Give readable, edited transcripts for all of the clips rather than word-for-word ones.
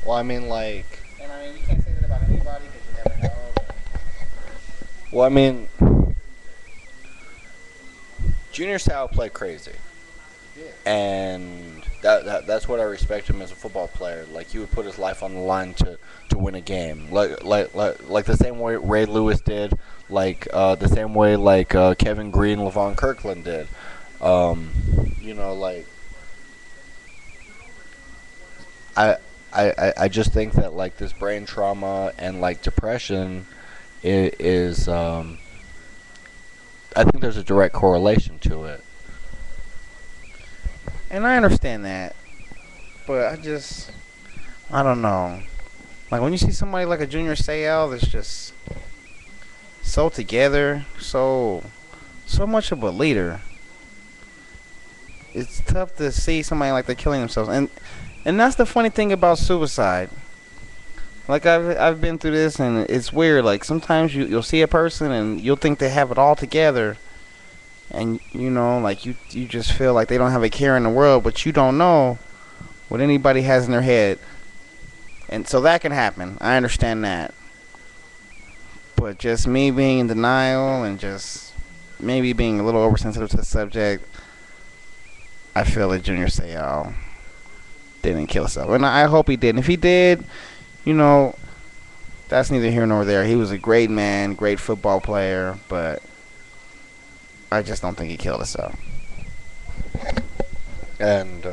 Well, I mean, like, And I mean, you can't say that about anybody because you never know. well, I mean, Junior Seau played crazy, He did. and that's what I respect him as a football player. Like he would put his life on the line to win a game, like the same way Ray Lewis did, the same way Kevin Green, LaVon Kirkland did. Um, like I. I just think that like this brain trauma and like depression is I think there's a direct correlation to it. And I understand that, but I don't know. Like when you see somebody like a Junior Seau that's just so together, so much of a leader, it's tough to see somebody like they're killing themselves. And that's the funny thing about suicide. Like I've been through this, and it's weird. Like sometimes you'll see a person and you'll think they have it all together, and like you just feel like they don't have a care in the world, but you don't know what anybody has in their head. And so that can happen. I understand that. But just me being in denial and just maybe being a little oversensitive to the subject, I feel that Junior Seau didn't kill himself. And I hope he didn't. If he did, you know, that's neither here nor there. He was a great man, great football player, but I just don't think he killed himself. And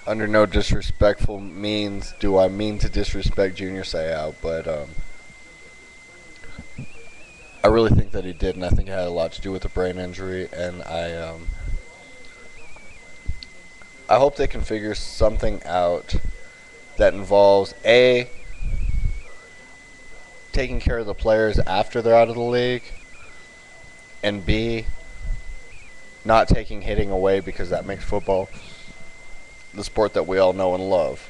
under no disrespectful means do I mean to disrespect Junior Seau, but I really think that he did, and I think it had a lot to do with the brain injury. And I hope they can figure something out that involves A, taking care of the players after they're out of the league, and B, not taking hitting away because that makes football the sport that we all know and love.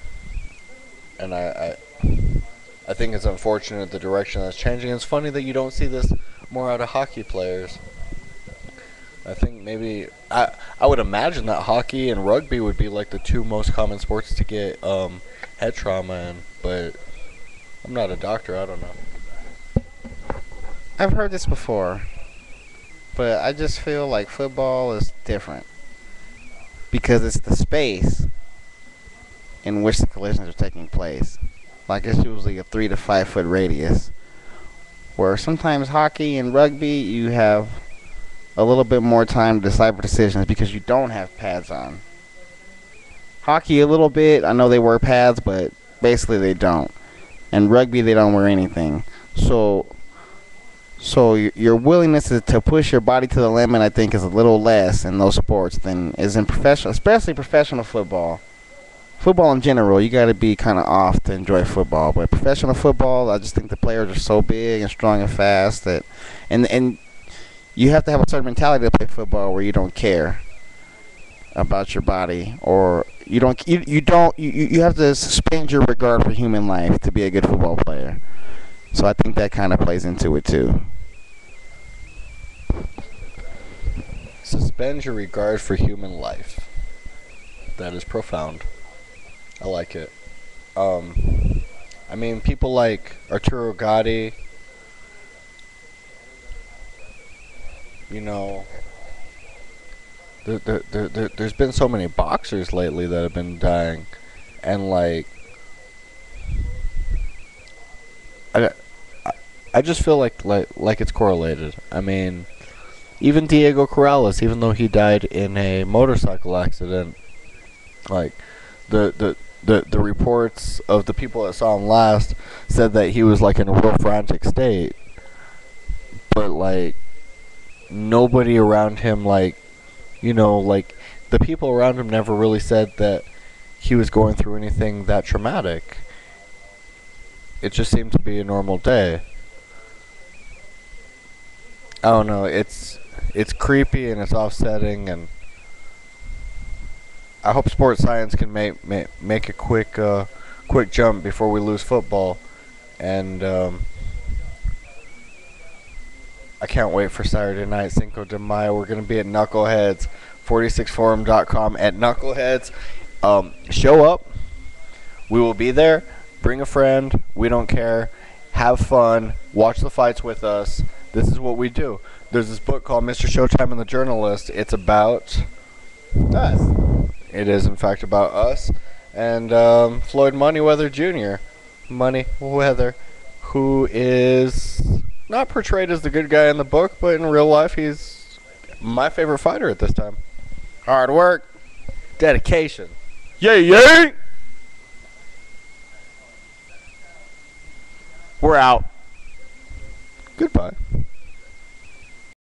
And I think it's unfortunate the direction that's changing. It's funny that you don't see this more out of hockey players. I think maybe I would imagine that hockey and rugby would be like the two most common sports to get head trauma in, but I'm not a doctor. I don't know. I've heard this before, but I just feel like football is different because it's the space in which the collisions are taking place. Like it's usually a 3 to 5 foot radius. Where sometimes hockey and rugby, you have a little bit more time to decipher decisions because you don't have pads on. Hockey, a little bit. I know they wear pads, but basically they don't. And rugby, they don't wear anything. So your willingness to push your body to the limit, I think, is a little less in those sports than is in professional, especially professional football. Football in general, you got to be kind of off to enjoy football. But professional football, I just think the players are so big and strong and fast and you have to have a certain mentality to play football where you don't care about your body or you have to suspend your regard for human life to be a good football player. So I think that kind of plays into it too. Suspend your regard for human life. That is profound. I like it. I mean, people like Arturo Gatti, you know, there's been so many boxers lately that have been dying, and I, I just feel like it's correlated. I mean, even Diego Corrales, even though he died in a motorcycle accident, like the reports of the people that saw him last said that he was like in a real frantic state, but like nobody around him, like the people around him never really said that he was going through anything that traumatic. It just seemed to be a normal day. I don't know. It's creepy and it's offsetting, and I hope sports science can make a quick jump before we lose football, and I can't wait for Saturday night, Cinco de Mayo. We're gonna be at Knuckleheads 46forum.com at Knuckleheads. Show up. We will be there. Bring a friend. We don't care. Have fun. Watch the fights with us. This is what we do. There's this book called Mr. Showtime and the Journalist. It's about us. It is, in fact, about us. And Floyd Moneyweather Jr. Moneyweather, who is not portrayed as the good guy in the book, but in real life, he's my favorite fighter at this time. Hard work. Dedication. Yay, yay! We're out. Goodbye.